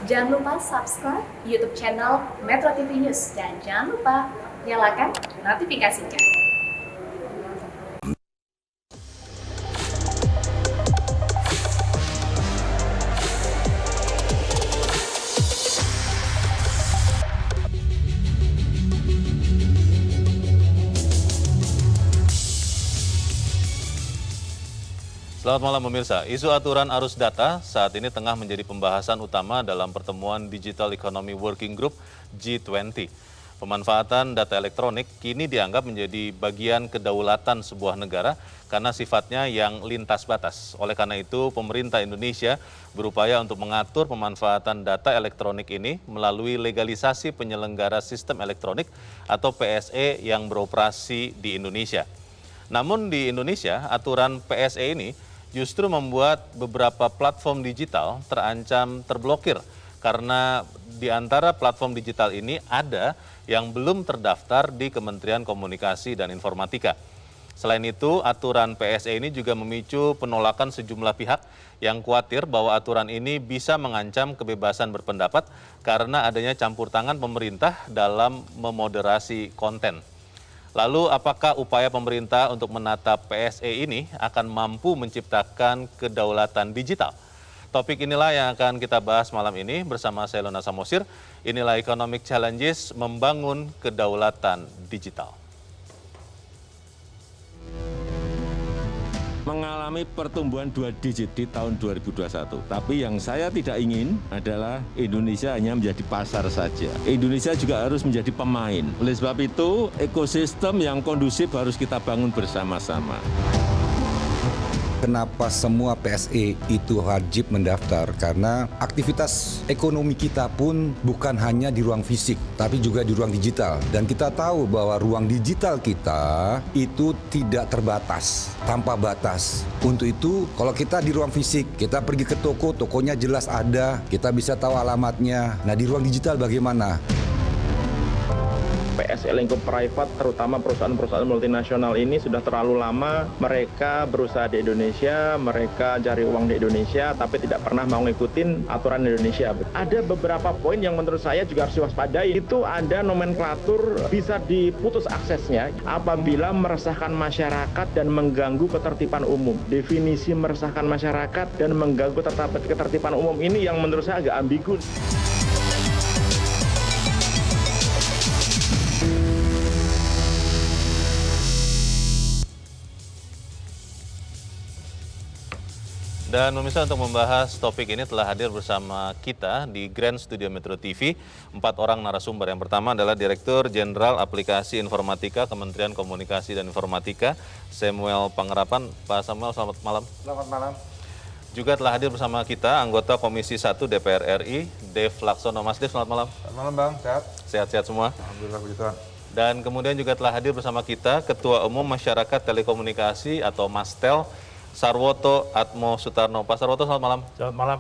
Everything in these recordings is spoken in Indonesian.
Jangan lupa subscribe YouTube channel Metro TV News dan jangan lupa nyalakan notifikasinya. Selamat malam pemirsa, isu aturan arus data saat ini tengah menjadi pembahasan utama dalam pertemuan Digital Economy Working Group G20. Pemanfaatan data elektronik kini dianggap menjadi bagian kedaulatan sebuah negara karena sifatnya yang lintas batas. Oleh karena itu, pemerintah Indonesia berupaya untuk mengatur pemanfaatan data elektronik ini melalui legalisasi penyelenggara sistem elektronik atau PSE yang beroperasi di Indonesia. Namun di Indonesia, aturan PSE ini justru membuat beberapa platform digital terancam terblokir karena di antara platform digital ini ada yang belum terdaftar di Kementerian Komunikasi dan Informatika. Selain itu, aturan PSE ini juga memicu penolakan sejumlah pihak yang khawatir bahwa aturan ini bisa mengancam kebebasan berpendapat karena adanya campur tangan pemerintah dalam memoderasi konten. Lalu apakah upaya pemerintah untuk menata PSE ini akan mampu menciptakan kedaulatan digital? Topik inilah yang akan kita bahas malam ini bersama saya Lona Samosir. Inilah Economic Challenges membangun kedaulatan digital. Mengalami pertumbuhan 2 digit di tahun 2021. Tapi yang saya tidak ingin adalah Indonesia hanya menjadi pasar saja. Indonesia juga harus menjadi pemain. Oleh sebab itu, ekosistem yang kondusif harus kita bangun bersama-sama. Kenapa semua PSE itu wajib mendaftar? Karena aktivitas ekonomi kita pun bukan hanya di ruang fisik, tapi juga di ruang digital. Dan kita tahu bahwa ruang digital kita itu tidak terbatas, tanpa batas. Untuk itu, kalau kita di ruang fisik, kita pergi ke toko, tokonya jelas ada, kita bisa tahu alamatnya. Nah, di ruang digital bagaimana? PSE lingkup private, terutama perusahaan-perusahaan multinasional ini sudah terlalu lama mereka berusaha di Indonesia, mereka cari uang di Indonesia, tapi tidak pernah mau ngikutin aturan Indonesia. Ada beberapa poin yang menurut saya juga harus diwaspadai. Itu ada nomenklatur bisa diputus aksesnya apabila meresahkan masyarakat dan mengganggu ketertiban umum. Definisi meresahkan masyarakat dan mengganggu ketertiban umum ini yang menurut saya agak ambigu. Dan pemirsa, untuk membahas topik ini telah hadir bersama kita di Grand Studio Metro TV 4 orang narasumber. Yang pertama adalah Direktur Jenderal Aplikasi Informatika Kementerian Komunikasi dan Informatika, Samuel Pangerapan. Pak Samuel, selamat malam. Selamat malam. Juga telah hadir bersama kita anggota Komisi 1 DPR RI, Dev Laksono. Mas Dev, selamat malam. Selamat malam Bang, sehat? Sehat-sehat semua. Alhamdulillah, puji Tuhan. Dan kemudian juga telah hadir bersama kita Ketua Umum Masyarakat Telekomunikasi atau Mastel, Sarwoto Atmo Sutarno. Pak Sarwoto, selamat malam. Selamat malam.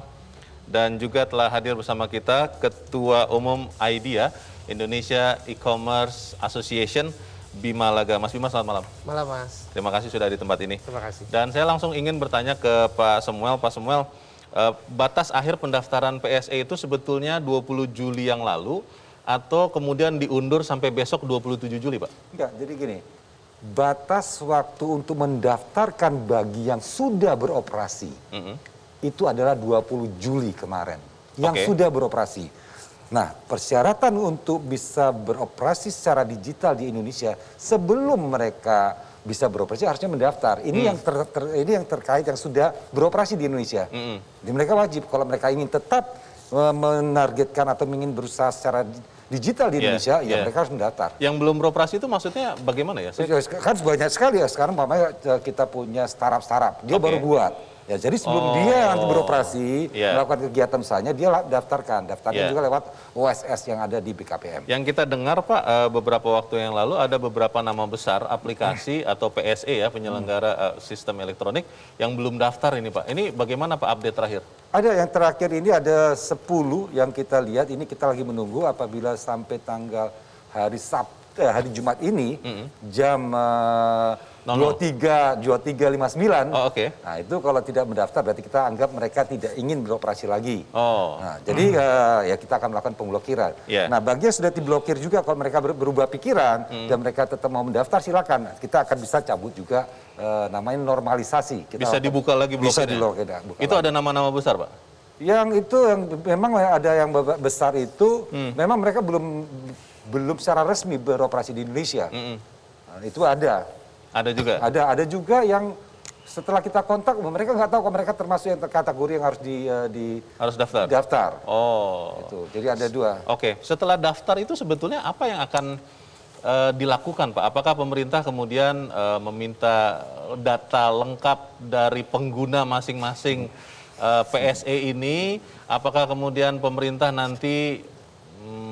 Dan juga telah hadir bersama kita Ketua Umum IDEA, Indonesia E-Commerce Association, Bima Laga. Mas Bima, selamat malam. Malam, Mas. Terima kasih sudah di tempat ini. Terima kasih. Dan saya langsung ingin bertanya ke Pak Samuel. Pak Samuel, batas akhir pendaftaran PSE itu sebetulnya 20 Juli yang lalu atau kemudian diundur sampai besok 27 Juli, Pak? Enggak, jadi gini. Batas waktu untuk mendaftarkan bagi yang sudah beroperasi itu adalah 20 Juli kemarin yang sudah beroperasi. Nah, persyaratan untuk bisa beroperasi secara digital di Indonesia sebelum mereka bisa beroperasi harusnya mendaftar. Ini yang terkait yang sudah beroperasi di Indonesia. Jadi mereka wajib kalau mereka ingin tetap menargetkan atau ingin berusaha secara digital di Indonesia, ya mereka harus mendaftar. Yang belum beroperasi itu maksudnya bagaimana ya? Kan banyak sekali ya sekarang, umpamanya kita punya startup, dia baru buat. Ya, jadi sebelum dia nanti beroperasi, melakukan kegiatan misalnya, dia daftarkan. Daftarnya juga lewat OSS yang ada di BKPM. Yang kita dengar, Pak, beberapa waktu yang lalu ada beberapa nama besar aplikasi atau PSE ya, penyelenggara sistem elektronik yang belum daftar ini, Pak. Ini bagaimana, Pak, update terakhir? Ada yang terakhir ini ada 10 yang kita lihat, ini kita lagi menunggu apabila sampai tanggal hari Sabtu hari Jumat ini jam 23.59. Oh, oke. Nah, itu kalau tidak mendaftar berarti kita anggap mereka tidak ingin beroperasi lagi. Oh. Nah, jadi ya kita akan melakukan pemblokiran. Yeah. Nah, bagi yang sudah diblokir juga kalau mereka berubah pikiran dan mereka tetap mau mendaftar, silakan. Kita akan bisa cabut juga namanya normalisasi. Kita Bisa dibuka lagi bisa blokirnya? dibuka Itu lagi. ada nama-nama besar, Pak? Yang itu yang memang ada yang besar itu memang mereka belum secara resmi beroperasi di Indonesia. Nah, itu ada. Ada juga? Ada juga yang setelah kita kontak mereka nggak tahu kalau mereka termasuk yang kategori yang harus Harus daftar? daftar. Oh. Itu. Jadi ada dua. Oke, setelah daftar itu sebetulnya apa yang akan dilakukan, Pak? Apakah pemerintah kemudian meminta data lengkap dari pengguna masing-masing PSE ini? Apakah kemudian pemerintah nanti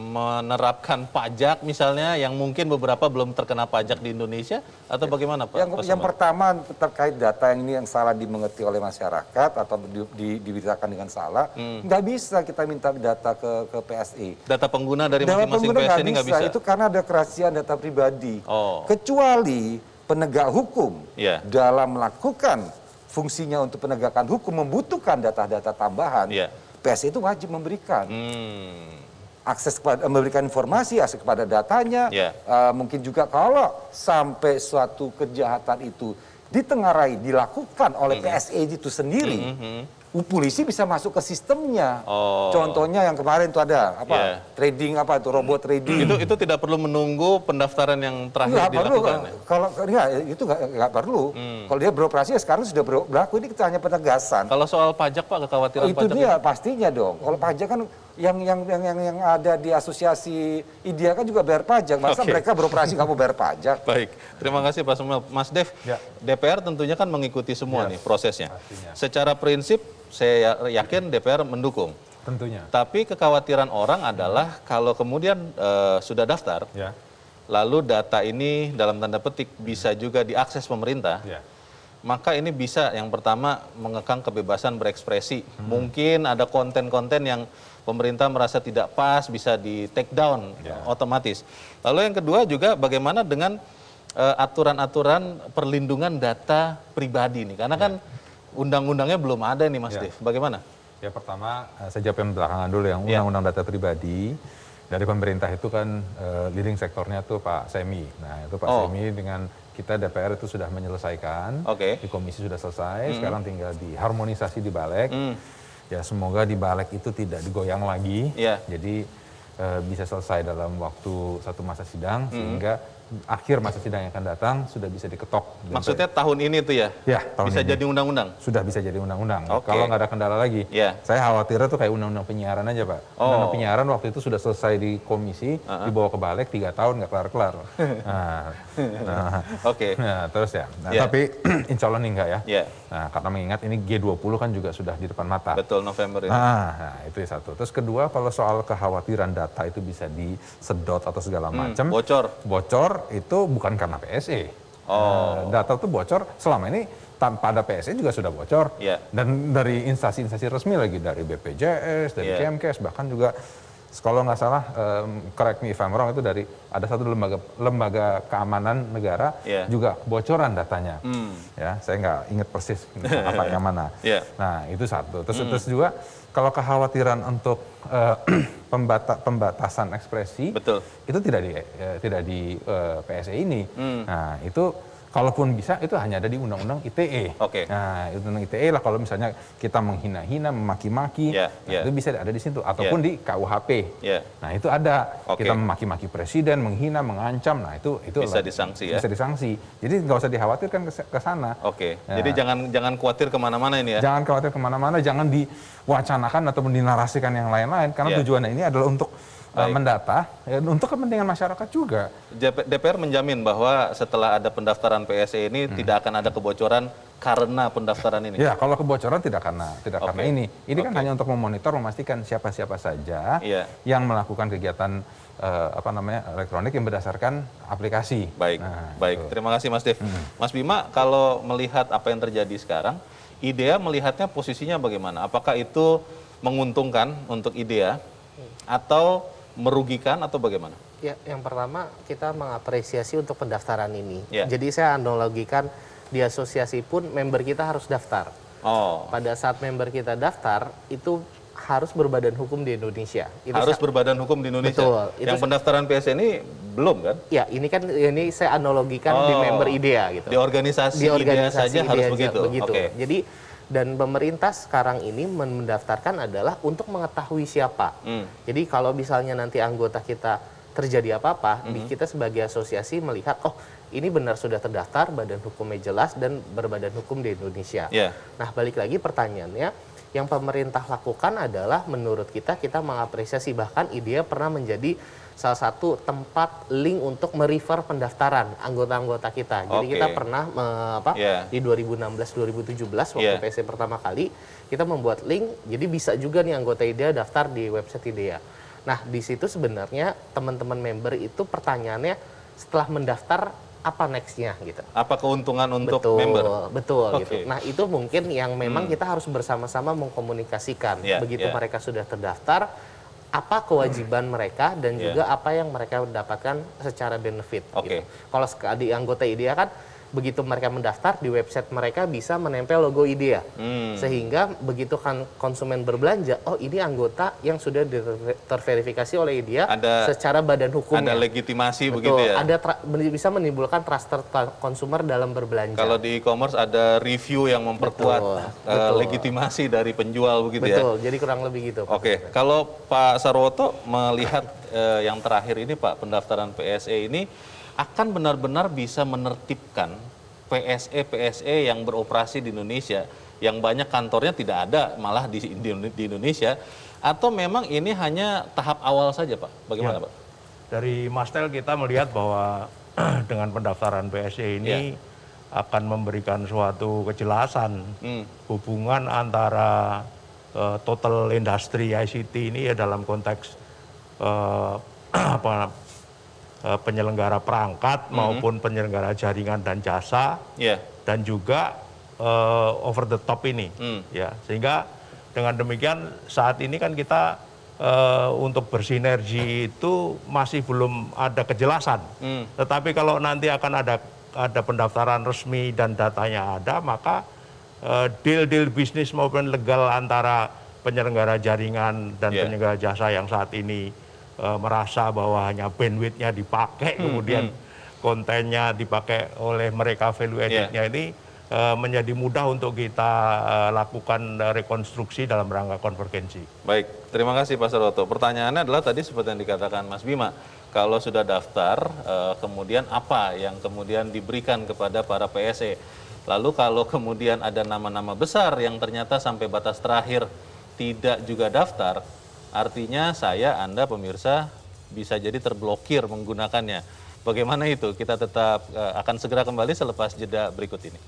menerapkan pajak misalnya yang mungkin beberapa belum terkena pajak di Indonesia atau bagaimana, Pak? Yang pertama terkait data ini yang salah dimengerti oleh masyarakat atau diberitakan dengan salah, nggak bisa kita minta data ke PSI. Data pengguna dari Data masing-masing pengguna PSE ini nggak bisa? Itu karena ada kerahasiaan data pribadi. Oh. Kecuali penegak hukum Iya. dalam melakukan fungsinya untuk penegakan hukum membutuhkan data-data tambahan, Iya. PSI itu wajib memberikan. Akses kepada, memberikan informasi, akses kepada datanya, Ya. mungkin juga kalau sampai suatu kejahatan itu ditengarai dilakukan oleh PSE itu sendiri, polisi bisa masuk ke sistemnya. Oh. Contohnya yang kemarin itu ada apa Ya. trading apa itu robot trading. Itu tidak perlu menunggu pendaftaran yang terakhir Nggak perlu, dilakukan. Ya? kalau itu nggak perlu. Kalau dia beroperasi ya sekarang sudah berlaku, ini kita hanya penegasan. Kalau soal pajak, Pak, kekhawatiran Itu pajak dia pastinya dong. Kalau pajak kan yang ada di asosiasi IDEA kan juga bayar pajak. Masa Oke. mereka beroperasi nggak mau bayar pajak? Baik, terima kasih Pak Samuel. Mas Dev, Ya. DPR tentunya kan mengikuti semua nih prosesnya. pastinya. Secara prinsip saya yakin DPR mendukung. Tentunya. Tapi kekhawatiran orang adalah kalau kemudian sudah daftar, Ya. lalu data ini dalam tanda petik bisa juga diakses pemerintah, Ya. maka ini bisa yang pertama mengekang kebebasan berekspresi. Mungkin ada konten-konten yang pemerintah merasa tidak pas bisa di take down otomatis. Lalu yang kedua juga bagaimana dengan aturan-aturan perlindungan data pribadi nih, karena kan undang-undangnya belum ada nih Mas Dev. Bagaimana? Ya pertama saya jawab yang belakangan dulu yang undang-undang data pribadi dari pemerintah itu kan leading sektornya tuh Pak Semi. Nah itu Pak Semi dengan kita DPR itu sudah menyelesaikan, di komisi sudah selesai, sekarang tinggal diharmonisasi di Balek. Ya semoga di Balek itu tidak digoyang lagi, jadi bisa selesai dalam waktu satu masa sidang sehingga akhir masa sidang yang akan datang sudah bisa diketok. Maksudnya tahun ini tuh ya? Ya, tahun bisa ini. jadi undang-undang? Sudah bisa jadi undang-undang. Oke. Kalau nggak ada kendala lagi. Saya khawatirnya tuh kayak undang-undang penyiaran aja, Pak. Undang-undang penyiaran waktu itu sudah selesai di komisi, dibawa ke Balek 3 tahun nggak kelar-kelar. Nah, terus ya. Nah, tapi insya Allah nih enggak ya. Nah, karena mengingat ini G20 kan juga sudah di depan mata. Betul, November ini. Nah, itu satu. Terus kedua, kalau soal kekhawatiran data itu bisa disedot atau segala macam. Bocor itu bukan karena PSE. Data itu bocor selama ini tanpa ada PSE juga sudah bocor. Dan dari instansi-instansi resmi lagi, dari BPJS, dari Kemkes, bahkan juga kalau nggak salah, correct me if I'm wrong, itu dari ada satu lembaga keamanan negara juga bocoran datanya. Ya, saya nggak ingat persis apa yang mana. Nah, itu satu. Terus juga kalau kekhawatiran untuk pembatasan ekspresi, itu tidak di PSE ini. Nah, itu kalaupun bisa itu hanya ada di Undang-Undang ITE. Nah, Undang-Undang ITE lah kalau misalnya kita menghina-hina, memaki-maki, itu bisa ada di situ. Ataupun di KUHP. Nah, itu ada. Kita memaki-maki presiden, menghina, mengancam, nah itu bisa disanksi ya? Bisa disanksi. Jadi nggak usah dikhawatirkan ke sana. Jadi jangan khawatir kemana-mana ini ya? Jangan khawatir kemana-mana, jangan diwacanakan ataupun dinarasikan yang lain-lain. Karena tujuannya ini adalah untuk mendata, untuk kepentingan masyarakat juga. DPR menjamin bahwa setelah ada pendaftaran PSE ini tidak akan ada kebocoran karena pendaftaran ini? Ya, kalau kebocoran tidak karena ini. Ini kan hanya untuk memonitor, memastikan siapa-siapa saja yang melakukan kegiatan elektronik yang berdasarkan aplikasi. Baik. Terima kasih Mas Dev. Mas Bima, kalau melihat apa yang terjadi sekarang, IDEA melihatnya posisinya bagaimana? Apakah itu menguntungkan untuk IDEA atau merugikan atau bagaimana? Ya, yang pertama kita mengapresiasi untuk pendaftaran ini. Ya. Jadi saya analogikan di asosiasi pun member kita harus daftar. Oh. Pada saat member kita daftar itu harus berbadan hukum di Indonesia. Harus berbadan hukum di Indonesia. Betul. Yang pendaftaran PSE ini belum kan? Ya, ini saya analogikan di member IDEA gitu. Di organisasi IDEA saja harus begitu. Okay. Jadi dan pemerintah sekarang ini mendaftarkan adalah untuk mengetahui siapa. Jadi kalau misalnya nanti anggota kita terjadi apa-apa, kita sebagai asosiasi melihat, oh ini benar sudah terdaftar, badan hukumnya jelas dan berbadan hukum di Indonesia. Yeah. Nah, balik lagi pertanyaannya, yang pemerintah lakukan adalah menurut kita mengapresiasi, bahkan IDEA pernah menjadi salah satu tempat link untuk merefer pendaftaran anggota-anggota kita. Jadi kita pernah di 2016-2017 waktu PSE pertama kali kita membuat link, jadi bisa juga nih anggota IDEA daftar di website IDEA. Nah, di situ sebenarnya teman-teman member itu pertanyaannya setelah mendaftar apa next-nya gitu. Apa keuntungan untuk betul, member? Betul gitu. Nah, itu mungkin yang memang kita harus bersama-sama mengkomunikasikan. Begitu mereka sudah terdaftar, apa kewajiban mereka dan juga apa yang mereka dapatkan secara benefit. Gitu. Kalau di anggota IDEA kan begitu mereka mendaftar di website mereka bisa menempel logo IDEA. Sehingga begitu kan konsumen berbelanja, oh ini anggota yang sudah terverifikasi oleh IDEA secara badan hukumnya. Ada legitimasi. Betul, begitu ya. Bisa menimbulkan trust consumer dalam berbelanja. Kalau di e-commerce ada review yang memperkuat legitimasi dari penjual begitu ya. Betul, jadi kurang lebih gitu. Oke, kalau Pak Sarwoto melihat yang terakhir ini Pak, pendaftaran PSE ini akan benar-benar bisa menertibkan PSE yang beroperasi di Indonesia, yang banyak kantornya tidak ada malah di Indonesia, atau memang ini hanya tahap awal saja Pak? Bagaimana Pak? Dari Mastel kita melihat bahwa dengan pendaftaran PSE ini akan memberikan suatu kejelasan hubungan antara total industri ICT ini ya dalam konteks penyelenggara perangkat maupun penyelenggara jaringan dan jasa dan juga over the top ini ya, sehingga dengan demikian saat ini kan kita untuk bersinergi itu masih belum ada kejelasan, tetapi kalau nanti akan ada pendaftaran resmi dan datanya ada, maka deal-deal bisnis maupun legal antara penyelenggara jaringan dan penyelenggara jasa yang saat ini merasa bahwa hanya bandwidth-nya dipakai, kemudian kontennya dipakai oleh mereka, value added-nya ini menjadi mudah untuk kita lakukan rekonstruksi dalam rangka konvergensi. Baik, terima kasih Pak Sarwoto. Pertanyaannya adalah tadi seperti yang dikatakan Mas Bima, kalau sudah daftar, kemudian apa yang kemudian diberikan kepada para PSE? Lalu kalau kemudian ada nama-nama besar yang ternyata sampai batas terakhir tidak juga daftar, artinya Anda pemirsa bisa jadi terblokir menggunakannya. Bagaimana itu? Kita tetap akan segera kembali selepas jeda berikut ini.